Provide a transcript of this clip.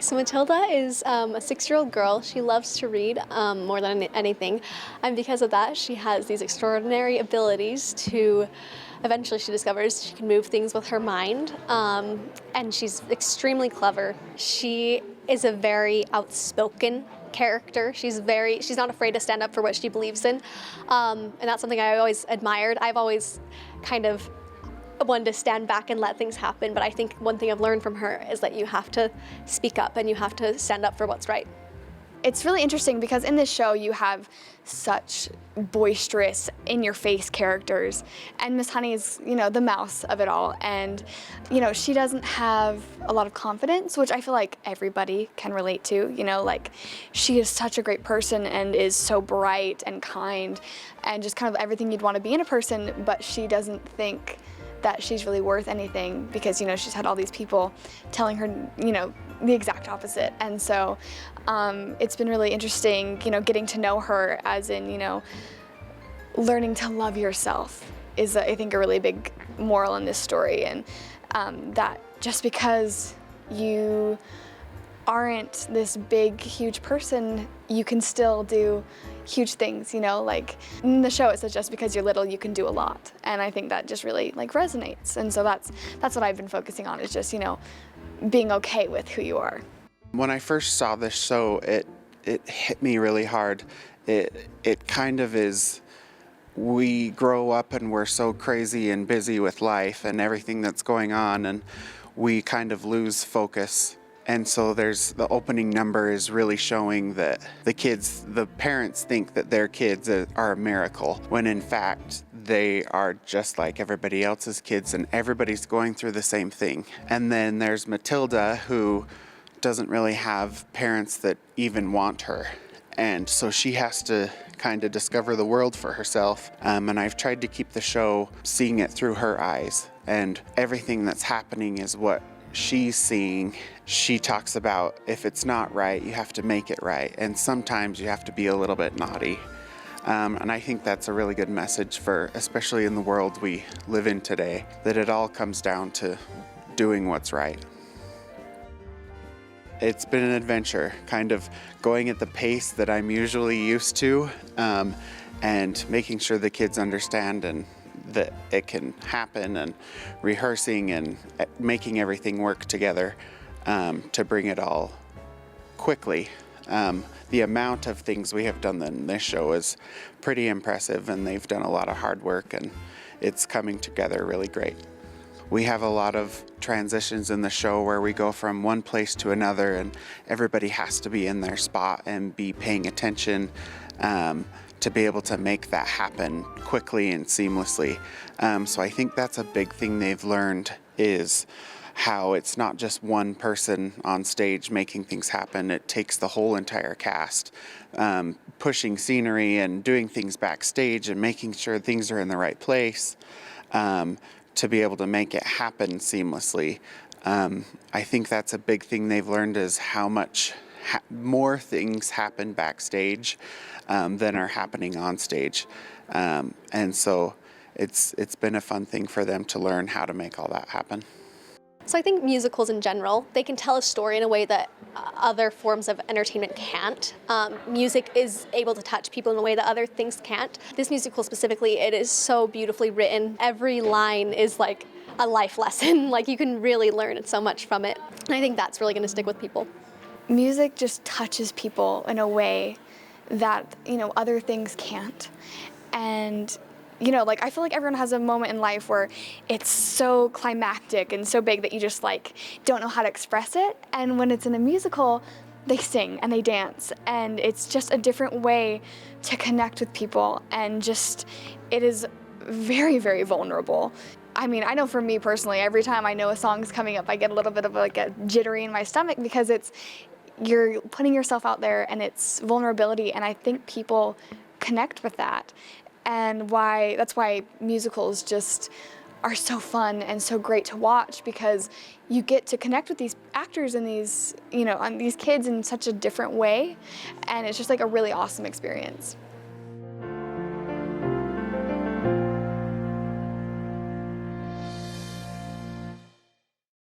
So Matilda is a 6-year-old girl. She loves to read more than anything, and because of that, she has these extraordinary abilities to. Eventually, she discovers she can move things with her mind, and she's extremely clever. She is a very outspoken character. She's not afraid to stand up for what she believes in, and that's something I always admired. I've always kind of one to stand back and let things happen, but I think one thing I've learned from her is that you have to speak up and you have to stand up for what's right. It's really interesting because in this show you have such boisterous, in-your-face characters, and Miss Honey is, the mouse of it all, and, she doesn't have a lot of confidence, which I feel like everybody can relate to, like, she is such a great person and is so bright and kind and just kind of everything you'd want to be in a person, but she doesn't think that she's really worth anything because, she's had all these people telling her, the exact opposite. And so it's been really interesting, getting to know her as in, learning to love yourself is, I think, a really big moral in this story. And that just because you aren't this big, huge person, you can still do huge things, like in the show it says just because you're little you can do a lot, and I think that just really resonates, and so that's what I've been focusing on, is just being okay with who you are. When I first saw this show, it hit me really hard. It kind of is, we grow up and we're so crazy and busy with life and everything that's going on, and we kind of lose focus. And so the opening number is really showing that the parents think that their kids are a miracle, when in fact they are just like everybody else's kids and everybody's going through the same thing. And then there's Matilda, who doesn't really have parents that even want her. And so she has to kind of discover the world for herself. And I've tried to keep the show seeing it through her eyes, and everything that's happening is what she's seeing. She talks about if it's not right, you have to make it right, and sometimes you have to be a little bit naughty. And I think that's a really good message especially in the world we live in today, that it all comes down to doing what's right. It's been an adventure, kind of going at the pace that I'm usually used to, and making sure the kids understand and that it can happen, and rehearsing and making everything work together to bring it all quickly. The amount of things we have done in this show is pretty impressive, and they've done a lot of hard work, and it's coming together really great. We have a lot of transitions in the show where we go from one place to another, and everybody has to be in their spot and be paying attention to be able to make that happen quickly and seamlessly. So I think that's a big thing they've learned, is how it's not just one person on stage making things happen. It takes the whole entire cast, pushing scenery and doing things backstage and making sure things are in the right place to be able to make it happen seamlessly. I think that's a big thing they've learned, is how much more things happen backstage than are happening on stage. And so it's been a fun thing for them to learn how to make all that happen. So I think musicals in general, they can tell a story in a way that other forms of entertainment can't. Music is able to touch people in a way that other things can't. This musical specifically, it is so beautifully written. Every line is like a life lesson. Like, you can really learn so much from it. And I think that's really going to stick with people. Music just touches people in a way that, other things can't. And I feel like everyone has a moment in life where it's so climactic and so big that you just don't know how to express it. And when it's in a musical, they sing and they dance, and it's just a different way to connect with people, and it is very, very vulnerable. I mean, I know for me personally, every time I know a song's coming up, I get a little bit of a jittery in my stomach, because you're putting yourself out there, and it's vulnerability, and I think people connect with that. And that's why musicals just are so fun and so great to watch, because you get to connect with these actors and these kids in such a different way, and it's just a really awesome experience.